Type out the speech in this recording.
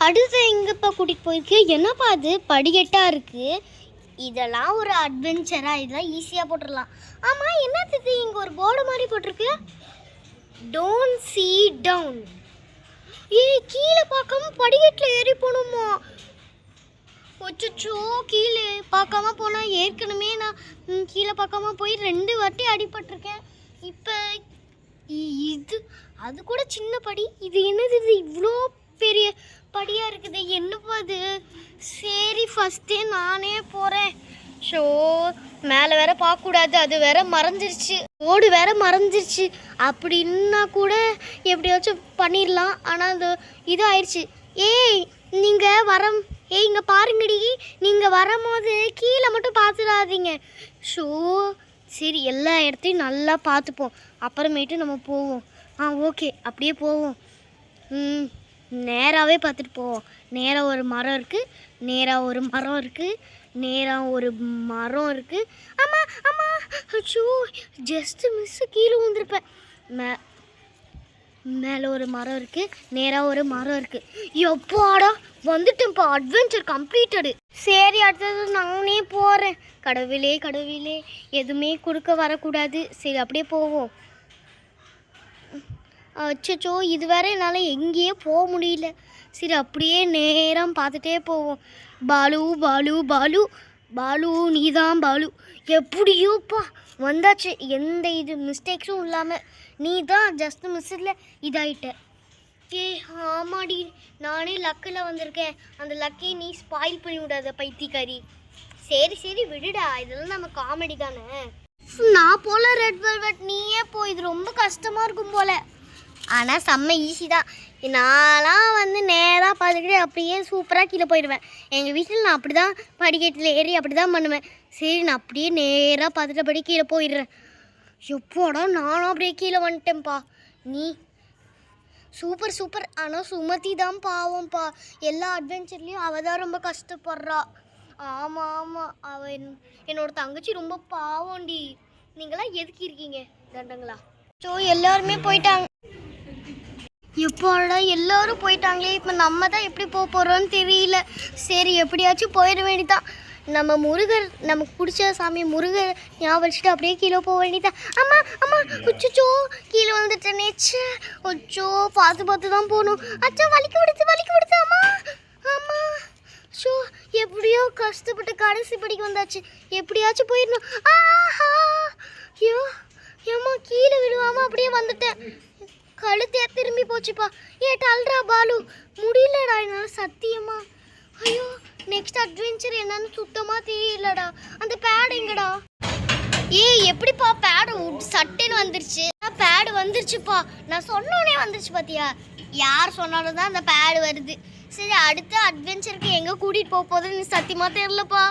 அடுத்து எங்கப்பா கூட்டிகிட்டு போயிருக்கு? என்னப்பா அது படிக்கட்டாக இருக்குது? இதெல்லாம் ஒரு அட்வென்ச்சராக? இதெல்லாம் ஈஸியாக போட்டுடலாம். ஆமாம், என்னது இங்கே ஒரு போர்டு மாதிரி போட்டிருக்கு, டோன்ட் சீ டவுன். கீழே பார்க்காம படிக்கட்டில் ஏறி போகணுமா? ஒச்சோ, கீழே பார்க்காம போனால் ஏற்கனவே நான் கீழே பார்க்காம போய் 2 வாட்டி அடிபட்டிருக்கேன். இப்போ இது அது கூட சின்ன படி, இது என்னது? இது இவ்வளோ பெரிய படியாக இருக்குது, என்னப்பா அது? சரி, ஃபஸ்ட்டே நானே போகிறேன். ஷோ, மேலே வேற பார்க்கக்கூடாது, அது வேற மறைஞ்சிருச்சு, ஓடு வேற மறைஞ்சிருச்சு. அப்படின்னா கூட எப்படியாச்சும் பண்ணிடலாம். ஆனால் அது இது ஆயிடுச்சு. நீங்கள் இங்கே பாருங்கடி, நீங்கள் வரும்போது கீழே மட்டும் பார்த்துடாதீங்க. ஷோ, சரி, எல்லா இடத்தையும் நல்லா பார்த்துப்போம், அப்புறமேட்டு நம்ம போவோம். ஓகே, அப்படியே போவோம். நேராகவே பார்த்துட்டு போவோம். நேராக ஒரு மரம் இருக்குது, நேராக ஒரு மரம் இருக்குது, நேராக ஒரு மரம் இருக்குது. ஆமாம் ஆமாம், அச்சோ, ஜஸ்ட்டு மிஸ்ஸு கீழே விழுந்திருப்பேன். மேலே ஒரு மரம் இருக்குது, நேராக ஒரு மரம் இருக்குது. எப்பாடா வந்துட்டேன்ப்பா, அட்வென்ச்சர் கம்ப்ளீட்டடு. சரி, அடுத்தது நானே போகிறேன். கடவுளே கடவுளே, எதுவுமே கொடுக்க வரக்கூடாது. சரி, அப்படியே போவோம். அச்சோ, இது வேற என்னால் எங்கேயே போக முடியல. சரி, அப்படியே நேரம் பார்த்துட்டே போவோம். பாலு பாலு பாலு பாலு, நீ தான் பாலு. எப்படியோப்பா வந்தாச்சு, எந்த இது மிஸ்டேக்ஸும் இல்லாமல். நீ தான் ஜஸ்ட் மிஸ்ஸில் இதாகிட்ட. ஆமாடி, நானே லக்கில் வந்திருக்கேன். அந்த லக்கை நீ ஸ்பாயில் பண்ணி விடாத பைத்தியக்காரி. சரி விடுடா, இதெல்லாம் நம்ம காமெடி தானே. நான் போல ரெட் வெல்வெட், நீயே போ. இது ரொம்ப கஷ்டமாக இருக்கும் போல். ஆனால் செம்ம ஈஸி தான். நான்லாம் நேராக பார்த்துக்கிட்டு அப்படியே சூப்பராக கீழே போயிடுவேன். எங்கள் வீட்டில் நான் அப்படி தான் படிக்கட்டில் ஏறி அப்படி தான் பண்ணுவேன். சரி, நான் அப்படியே நேராக பார்த்துட்டபடி கீழே போயிடுறேன். எப்போடா நானும் அப்படியே கீழே வந்துட்டேன்ப்பா. நீ சூப்பர். ஆனால் சுமதி தான் பாவம்ப்பா. எல்லா அட்வென்ச்சர்லேயும் அவள் தான் ரொம்ப கஷ்டப்படுறா. ஆமாம், என்னோட தங்கச்சி ரொம்ப பாவம்டி. நீங்களாம் எதுக்கு இருக்கீங்க தண்டங்களா? ஸோ எல்லாருமே போயிட்டாங்க. எப்போடா எல்லாரும் போயிட்டாங்களே, இப்போ நம்ம தான் எப்படி போக போகிறோன்னு தெரியல. சரி, எப்படியாச்சும் போயிட வேண்டியதான். நம்ம முருகர், நமக்கு பிடிச்ச சாமி முருகர் ஞாபகம் வச்சுட்டு அப்படியே கீழே போக வேண்டியதான். ஆமாம், உச்சோ, கீழே வந்துட்டேன். நேச்சு, ஒச்சோ, பார்த்து தான் போகணும். அச்சோ, வலிக்கு விடுத்து. ஆமாம். ஷோ, எப்படியோ கஷ்டப்பட்டு கடைசி படிக்க வந்தாச்சு. எப்படியாச்சும் போயிடணும். ஏம்மா, கீழே விடுவாமல் அப்படியே வந்துட்டேன். கழுத்தையா திரும்பி போச்சுப்பா. டல்ரா பாலு, முடியலடா என்னால் சத்தியமா. ஐயோ, நெக்ஸ்ட் அட்வென்ச்சர் என்னன்னு சுத்தமாக தெரியலடா. அந்த பேடு எங்கடா? எப்படிப்பா பேடு சட்டைன்னு வந்துருச்சு? பேடு வந்துருச்சுப்பா, நான் சொன்னோன்னே வந்துருச்சு. பார்த்தியா, யார் சொன்னாலும் தான் அந்த பேடு வருது. சரி, அடுத்த அட்வென்ச்சருக்கு எங்கே கூட்டிகிட்டு போக போகுதுன்னு சத்தியமாக தெரியலப்பா.